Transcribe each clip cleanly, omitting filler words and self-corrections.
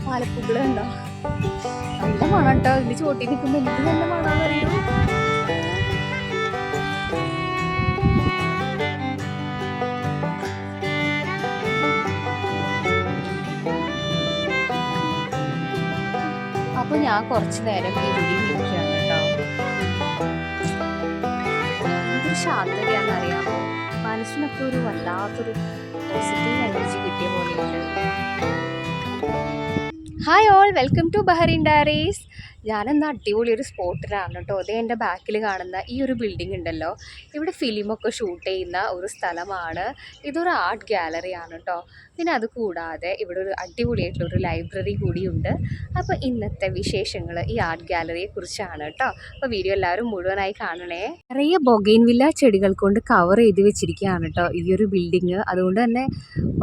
പാലപ്പൂക്കളുണ്ടോ? നല്ല മണം കേട്ടോ. ഇതിൽ ചോട്ടി നിൽക്കുമ്പോൾ എന്ത് നല്ല മണാന്നറിയോ? അപ്പൊ ഞാൻ കുറച്ചു നേരം ഇവിടെ ഇരിക്കുകയാണ് കേട്ടോ. എന്തൊരു ശാന്തതയാണെന്നറിയാമോ? മനസ്സിനൊക്കെ ഒരു വല്ലാത്തൊരു പോസിറ്റീവ് എനർജി കിട്ടിയ പോലെയുണ്ട്. Hi all, welcome to Bahrain diaries. ഞാനെന്ന് അടിപൊളി ഒരു സ്പോട്ടിലാണ് കേട്ടോ. അതേ എൻ്റെ ബാക്കിൽ കാണുന്ന ഈ ഒരു ബിൽഡിംഗ് ഉണ്ടല്ലോ, ഇവിടെ ഫിലിമൊക്കെ ഷൂട്ട് ചെയ്യുന്ന ഒരു സ്ഥലമാണ്. ഇതൊരു ആർട്ട് ഗാലറിയാണ് കേട്ടോ. പിന്നെ അത് കൂടാതെ ഇവിടെ ഒരു അടിപൊളിയായിട്ടുള്ളൊരു ലൈബ്രറി കൂടിയുണ്ട്. അപ്പോൾ ഇന്നത്തെ വിശേഷങ്ങൾ ഈ ആർട്ട് ഗാലറിയെ കുറിച്ചാണ് കേട്ടോ. അപ്പോൾ വീഡിയോ എല്ലാവരും മുഴുവനായി കാണണേ. നിറയെ ബൊഗെയിൻവില്ല ചെടികൾ കൊണ്ട് കവർ ചെയ്ത് വെച്ചിരിക്കുകയാണ് കേട്ടോ ഈ ഒരു ബിൽഡിങ്. അതുകൊണ്ട് തന്നെ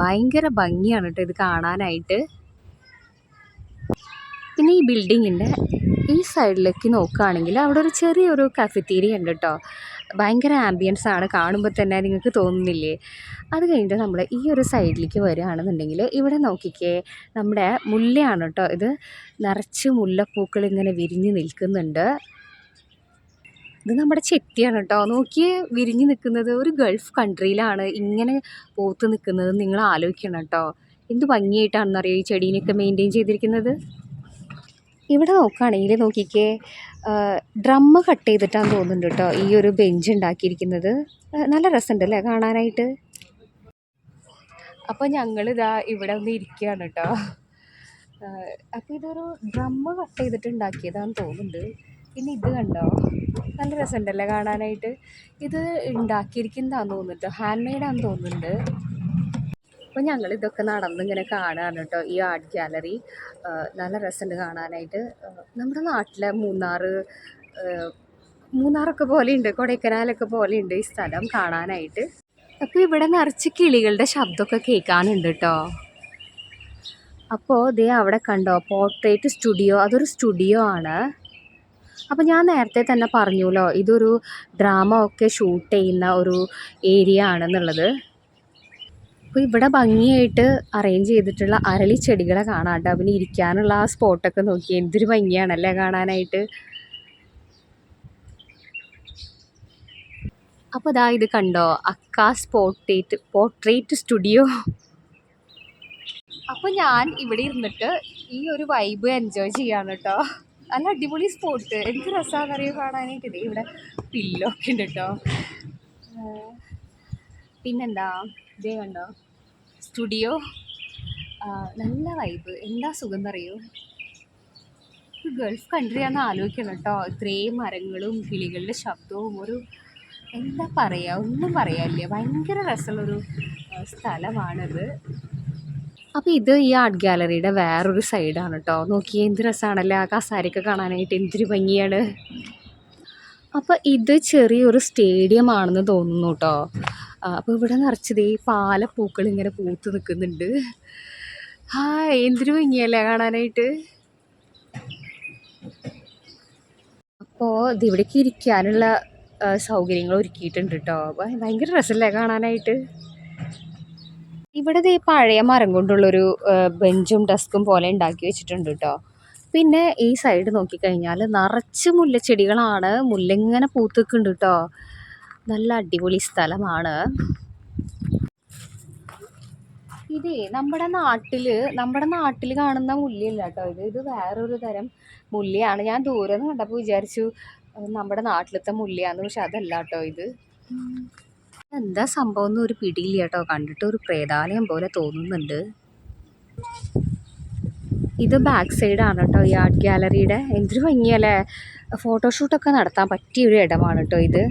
ഭയങ്കര ഭംഗിയാണ് കേട്ടോ ഇത് കാണാനായിട്ട്. പിന്നെ ഈ ബിൽഡിങ്ങിൻ്റെ ഈ സൈഡിലേക്ക് നോക്കുകയാണെങ്കിൽ അവിടെ ഒരു ചെറിയൊരു കഫറ്റീരിയ ഉണ്ട് കേട്ടോ. ഭയങ്കര ആംബിയൻസ് ആണ്, കാണുമ്പോൾ തന്നെ നിങ്ങൾക്ക് തോന്നുന്നില്ലേ? അത് കഴിഞ്ഞിട്ട് നമ്മൾ ഈ ഒരു സൈഡിലേക്ക് വരികയാണെന്നുണ്ടെങ്കിൽ ഇവിടെ നോക്കിക്കേ, നമ്മുടെ മുല്ലയാണ് കേട്ടോ ഇത്. നിറച്ച് മുല്ലപ്പൂക്കൾ ഇങ്ങനെ വിരിഞ്ഞ് നിൽക്കുന്നുണ്ട്. ഇത് നമ്മുടെ ചെത്തിയാണ് കേട്ടോ. നോക്കിയേ, വിരിഞ്ഞ് നിൽക്കുന്നത്. ഒരു ഗൾഫ് കൺട്രിയിലാണ് ഇങ്ങനെ പൂത്ത് നിൽക്കുന്നത്. നിങ്ങൾ ആലോചിക്കണം കേട്ടോ, എന്ത് ഭംഗിയായിട്ടാണെന്നറിയോ ഈ ചെടീനെയൊക്കെ മെയിൻറ്റെയിൻ ചെയ്തിരിക്കുന്നത്. ഇവിടെ നോക്കുകയാണെങ്കിൽ നോക്കിക്കേ, ഡ്രമ്മ് കട്ട് ചെയ്തിട്ടാന്ന് തോന്നുന്നുണ്ട് കേട്ടോ ഈ ഒരു ബെഞ്ച് ഉണ്ടാക്കിയിരിക്കുന്നത്. നല്ല രസമുണ്ടല്ലേ കാണാനായിട്ട്. അപ്പോൾ ഞങ്ങളിതാ ഇവിടെ ഒന്ന് ഇരിക്കുകയാണ് കേട്ടോ. അപ്പോൾ ഇതൊരു ഡ്രമ്മ് കട്ട് ചെയ്തിട്ട് ഉണ്ടാക്കിയതാണെന്ന് തോന്നുന്നുണ്ട്. പിന്നെ ഇത് കണ്ടോ, നല്ല രസമുണ്ടല്ലേ കാണാനായിട്ട്. ഇത് ഉണ്ടാക്കിയിരിക്കുന്നതാണെന്ന് തോന്നുന്നുണ്ട്, ഹാൻഡ് മെയ്ഡാണെന്ന് തോന്നുന്നുണ്ട്. അപ്പോൾ ഞങ്ങൾ ഇതൊക്കെ നടന്നിങ്ങനെ കാണുകയാണ് കേട്ടോ ഈ ആർട്ട് ഗാലറി. നല്ല രസമുണ്ട് കാണാനായിട്ട്. നമ്മുടെ നാട്ടിലെ മൂന്നാറൊക്കെ പോലെയുണ്ട്, കൊടൈക്കനാലൊക്കെ പോലെയുണ്ട് ഈ സ്ഥലം കാണാനായിട്ട്. അപ്പോൾ ഇവിടെ നിറച്ച് കിളികളുടെ ശബ്ദമൊക്കെ കേൾക്കാനുണ്ട് കേട്ടോ. അപ്പോൾ ദേ അവിടെ കണ്ടോ, പോർട്രേറ്റ് സ്റ്റുഡിയോ. അതൊരു സ്റ്റുഡിയോ ആണ്. അപ്പോൾ ഞാൻ നേരത്തെ തന്നെ പറഞ്ഞല്ലോ, ഇതൊരു ഡ്രാമ ഒക്കെ ഷൂട്ട് ചെയ്യുന്ന ഒരു ഏരിയ ആണെന്നുള്ളത്. അപ്പോൾ ഇവിടെ ഭംഗിയായിട്ട് അറേഞ്ച് ചെയ്തിട്ടുള്ള അരളി ചെടികളെ കാണാം കേട്ടോ. പിന്നെ ഇരിക്കാനുള്ള ആ സ്പോട്ടൊക്കെ നോക്കി എന്തൊരു ഭംഗിയാണല്ലേ കാണാനായിട്ട്. അപ്പോൾ ഇതാ ഇത് കണ്ടോ, അക്കാസ് പോർട്രേറ്റ് സ്റ്റുഡിയോ. അപ്പോൾ ഞാൻ ഇവിടെ ഇരുന്നിട്ട് ഈ ഒരു വൈബ് എൻജോയ് ചെയ്യാണ് കേട്ടോ. നല്ല അടിപൊളി സ്പോട്ട്, എന്ത് രസമാണെന്നറിയോ കാണാനായിട്ട്. ഇതേ ഇവിടെ പില്ലൊക്കെ ഉണ്ട് കേട്ടോ. പിന്നെന്താ, ഇതേ കണ്ടോ സ്റ്റുഡിയോ. നല്ല വൈബ്, എന്താ സുഖം എന്നറിയോ. ഗൾഫ് കൺട്രിയാണെന്ന് ആലോചിക്കണം കേട്ടോ. ഇത്രയും മരങ്ങളും കിളികളുടെ ശബ്ദവും ഒരു എന്താ പറയുക, ഒന്നും പറയാനില്ല. ഭയങ്കര രസമുള്ളൊരു സ്ഥലമാണിത്. അപ്പോൾ ഇത് ഈ ആർട്ട് ഗാലറിയുടെ വേറൊരു സൈഡാണ് കേട്ടോ. നോക്കിയേ എന്ത് രസമാണല്ലേ ആ കസാരയൊക്കെ കാണാനായിട്ട്, എന്തൊരു ഭംഗിയാണ്. അപ്പോൾ ഇത് ചെറിയൊരു സ്റ്റേഡിയം ആണെന്ന് തോന്നുന്നു കേട്ടോ. അപ്പോൾ ഇവിടെ നിറച്ചത് ഈ പാലപ്പൂക്കൾ ഇങ്ങനെ പൂത്ത് നിൽക്കുന്നുണ്ട്. എന്തൊരു ഭംഗിയല്ലേ കാണാനായിട്ട്. അപ്പോൾ ഇതിവിടേക്ക് ഇരിക്കാനുള്ള സൗകര്യങ്ങൾ ഒരുക്കിയിട്ടുണ്ട് കേട്ടോ. ഭയങ്കര രസമല്ലേ കാണാനായിട്ട്. ഇവിടെ ഈ പഴയ മരം കൊണ്ടുള്ളൊരു ബെഞ്ചും ഡെസ്കും പോലെ ഉണ്ടാക്കി വെച്ചിട്ടുണ്ട് കേട്ടോ. പിന്നെ ഈ സൈഡ് നോക്കിക്കഴിഞ്ഞാൽ നിറച്ച് മുല്ലച്ചെടികളാണ്. മുല്ല ഇങ്ങനെ പൂത്ത് നിൽക്കുന്നുണ്ട് കേട്ടോ. നല്ല അടിപൊളി സ്ഥലമാണ്. ഇതേ നമ്മുടെ നാട്ടിൽ കാണുന്ന മുല്ലയല്ല കേട്ടോ ഇത് വേറൊരു തരം മുല്ലയാണ്. ഞാൻ ദൂരെ നിന്ന് കണ്ടപ്പോൾ വിചാരിച്ചു നമ്മുടെ നാട്ടിലത്തെ മുല്ലയാന്ന്, പക്ഷെ അതല്ല കേട്ടോ ഇത്. എന്താ സംഭവം എന്ന് ഒരു പിടിയില്ല കേട്ടോ. കണ്ടിട്ട് ഒരു പ്രേതാലയം പോലെ തോന്നുന്നുണ്ട്. ഇത് ബാക്ക് സൈഡാണ് കേട്ടോ ഈ ആർട്ട് ഗാലറിയുടെ. എന്തൊരു ഭംഗിയല്ലേ, ഫോട്ടോഷൂട്ടൊക്കെ നടത്താൻ പറ്റിയൊരു ഇടമാണ് കേട്ടോ ഇത്.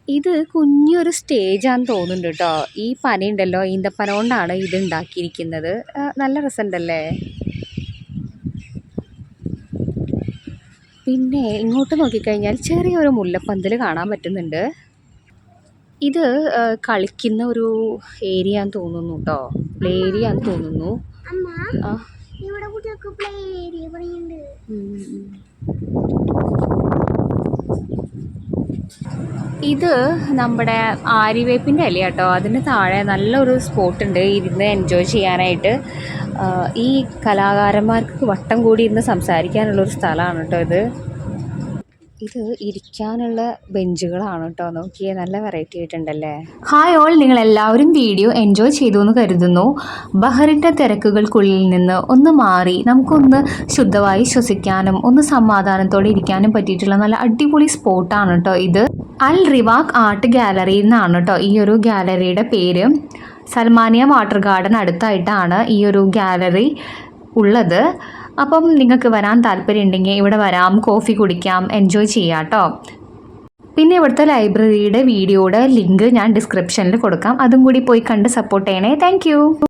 ഇത് കുഞ്ഞൊരു സ്റ്റേജാന്ന് തോന്നുന്നുണ്ട് കേട്ടോ. ഈ പന ഉണ്ടല്ലോ, ഈന്തപ്പന കൊണ്ടാണ് ഇത് ഉണ്ടാക്കിയിരിക്കുന്നത്. നല്ല രസമുണ്ടല്ലേ. പിന്നെ ഇങ്ങോട്ട് നോക്കിക്കഴിഞ്ഞാൽ ചെറിയൊരു മുല്ലപ്പന്തൽ കാണാൻ പറ്റുന്നുണ്ട്. ഇത് കളിക്കുന്ന ഒരു ഏരിയ എന്ന് തോന്നുന്നു കേട്ടോ, പ്ലേ ഏരിയ എന്ന് തോന്നുന്നു. ഇത് നമ്മുടെ ആര്യവേപ്പിൻ്റെ ഇല കേട്ടോ. അതിന് താഴെ നല്ലൊരു സ്പോട്ടുണ്ട് ഇരുന്ന് എൻജോയ് ചെയ്യാനായിട്ട്. ഈ കലാകാരന്മാർക്ക് വട്ടം കൂടി ഇരുന്ന് സംസാരിക്കാനുള്ളൊരു സ്ഥലമാണ് കേട്ടോ ഇത്. ഇത് ഇരിക്കാനുള്ള ബെഞ്ചുകളാണ് കേട്ടോ. നോക്കിയേ, നല്ല വെറൈറ്റി ആയിട്ടുണ്ടല്ലേ. ഹായ് ഓൾ, നിങ്ങളെല്ലാവരും വീഡിയോ എൻജോയ് ചെയ്തു എന്ന് കരുതുന്നു. ബഹറിൻ്റെ തിരക്കുകൾക്കുള്ളിൽ നിന്ന് ഒന്ന് മാറി നമുക്കൊന്ന് ശുദ്ധമായി ശ്വസിക്കാനും ഒന്ന് സമാധാനത്തോടെ ഇരിക്കാനും പറ്റിയിട്ടുള്ള നല്ല അടിപൊളി സ്പോട്ടാണ് കേട്ടോ ഇത്. അൽ റിവാഖ് ആർട്ട് ഗാലറി എന്നാണ് കേട്ടോ ഈ ഒരു ഗാലറിയുടെ പേര്. സൽമാനിയ വാട്ടർ ഗാർഡൻ അടുത്തായിട്ടാണ് ഈ ഒരു ഗാലറി ഉള്ളത്. അപ്പം നിങ്ങൾക്ക് വരാൻ താല്പര്യമുണ്ടെങ്കിൽ ഇവിടെ വരാം, കോഫി കുടിക്കാം, എൻജോയ് ചെയ്യാം കേട്ടോ. പിന്നെ ഇവിടുത്തെ ലൈബ്രറിയുടെ വീഡിയോയുടെ ലിങ്ക് ഞാൻ ഡിസ്ക്രിപ്ഷനിൽ കൊടുക്കാം. അതും കൂടി പോയി കണ്ട് സപ്പോർട്ട് ചെയ്യണേ. താങ്ക്